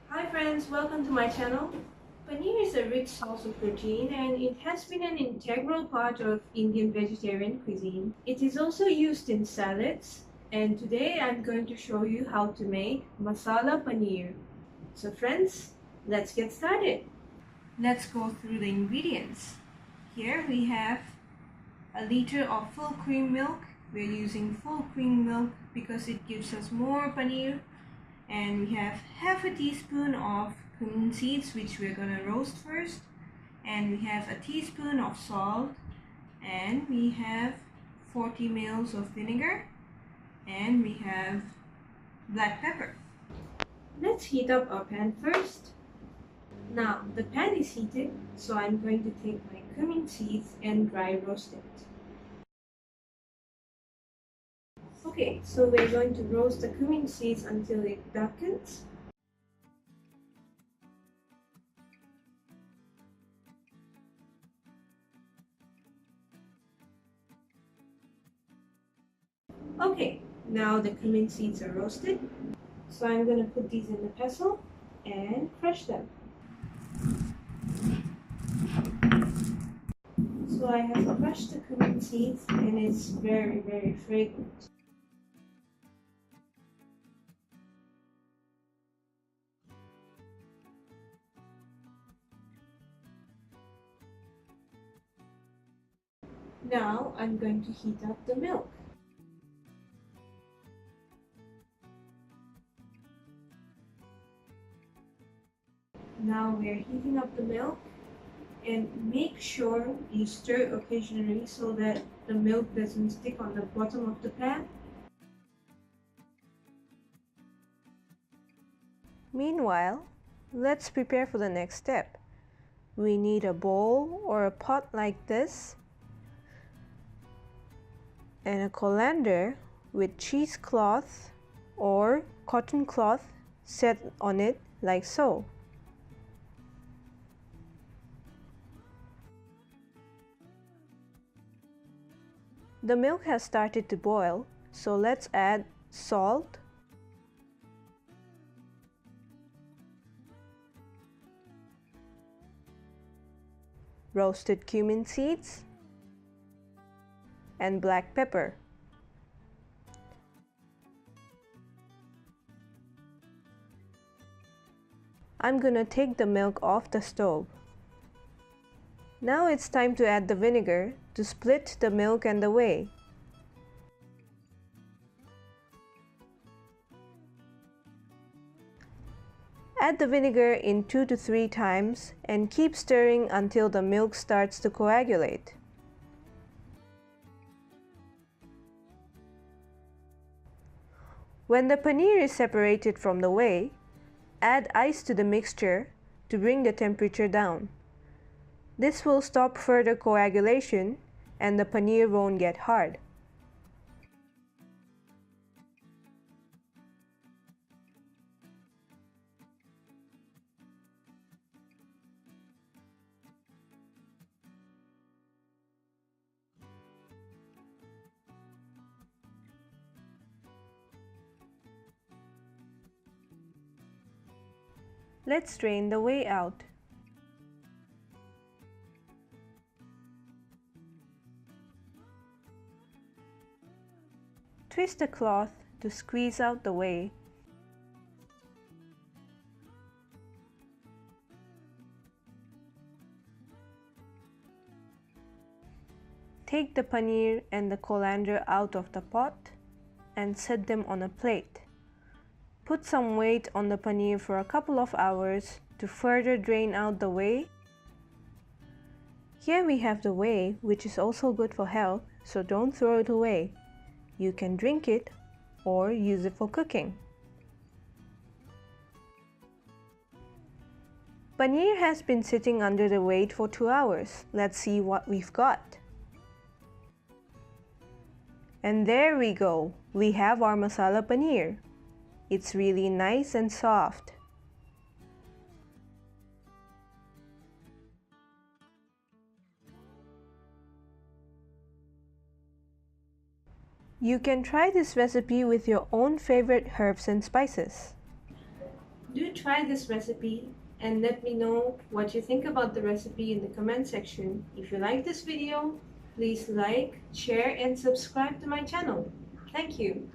Hi friends, welcome to my channel. Paneer is a rich source of protein and it has been an integral part of Indian vegetarian cuisine. It is also used in salads, and today I'm going to show you how to make Masala Paneer. So friends, let's get started. Let's go through the ingredients. Here we have a liter of full cream milk. We're using full cream milk because it gives us more paneer. And we have half a teaspoon of cumin seeds, which we're gonna roast first, and we have a teaspoon of salt, and we have 40 ml of vinegar, and we have black pepper. Let's heat up our pan first. Now the pan is heated, so I'm going to take my cumin seeds and dry roast it. Okay, so we're going to roast the cumin seeds until it darkens. Okay, now the cumin seeds are roasted. So I'm going to put these in the pestle and crush them. So I have crushed the cumin seeds and it's very, very fragrant. Now I'm going to heat up the milk. Now we're heating up the milk, and make sure you stir occasionally so that the milk doesn't stick on the bottom of the pan. Meanwhile, let's prepare for the next step. We need a bowl or a pot like this and a colander with cheesecloth or cotton cloth set on it like so. The milk has started to boil, so let's add salt, roasted cumin seeds, and black pepper. I'm gonna take the milk off the stove. Now it's time to add the vinegar to split the milk and the whey. Add the vinegar in 2 to 3 times and keep stirring until the milk starts to coagulate. When the paneer is separated from the whey, add ice to the mixture to bring the temperature down. This will stop further coagulation and the paneer won't get hard. Let's strain the whey out. Twist the cloth to squeeze out the whey. Take the paneer and the colander out of the pot and set them on a plate. Put some weight on the paneer for a couple of hours to further drain out the whey. Here we have the whey, which is also good for health, so don't throw it away. You can drink it or use it for cooking. Paneer has been sitting under the whey for 2 hours. Let's see what we've got. And there we go. We have our masala paneer. It's really nice and soft. You can try this recipe with your own favorite herbs and spices. Do try this recipe and let me know what you think about the recipe in the comment section. If you like this video, please like, share, and subscribe to my channel. Thank you.